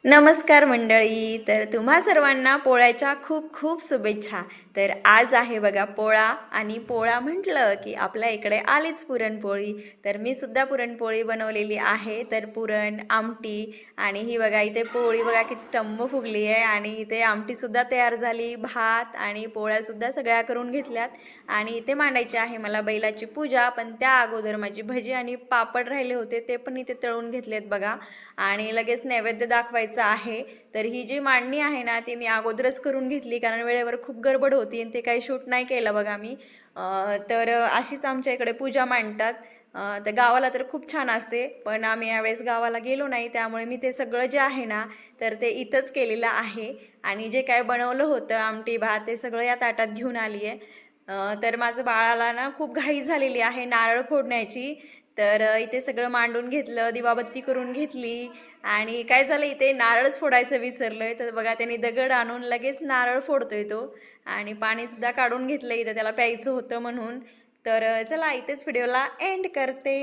नमस्कार मंडळी. तर तुम्हा सर्वांना पोळ्याच्या खूप खूप शुभेच्छा. तर आज आहे बघा पोळा आणि पोळा म्हटलं की आपल्या इकडे आलीच पुरणपोळी. तर मी सुद्धा पुरणपोळी बनवलेली आहे. तर पुरण आमटी आणि ही बघा इथे पोळी बघा किती टम्म फुगली आहे आणि इथे आमटीसुद्धा तयार झाली, भात आणि पोळ्यासुद्धा सगळ्या करून घेतल्यात आणि इथे मांडायची आहे मला बैलाची पूजा. पण त्या अगोदर माझी भजी आणि पापड राहिले होते ते पण इथे तळून घेतलेत बघा आणि लगेच नैवेद्य दाखवायचं आहे. तर ही जी मांडणी आहे ना ती मी अगोदरच करून घेतली कारण वेळेवर खूप गडबड होती आणि ते काही शूट नाही केलं बघा मी. तर अशीच आमच्या इकडे पूजा मांडतात. तर गावाला तर खूप छान असते पण आम्ही यावेळेस गावाला गेलो नाही त्यामुळे मी ते सगळं जे आहे ना तर ते इथंच केलेलं आहे आणि जे काय बनवलं होतं आमटी भात ते सगळं या ताटात घेऊन आली आहे. तर माझं बाळाला ना खूप घाई झालेली आहे नारळ फोडण्याची. तर इथे सगळं मांडून घेतलं, दिवाबत्ती करून घेतली आणि काय झालं इथे नारळच फोडायचं विसरलोय. तर बघा त्यांनी दगड आणून लगेच नारळ फोडतोय तो आणि पाणीसुद्धा काढून घेतलं इथं त्याला प्यायचं होतं म्हणून. तर चला इथेच व्हिडिओला एंड करते.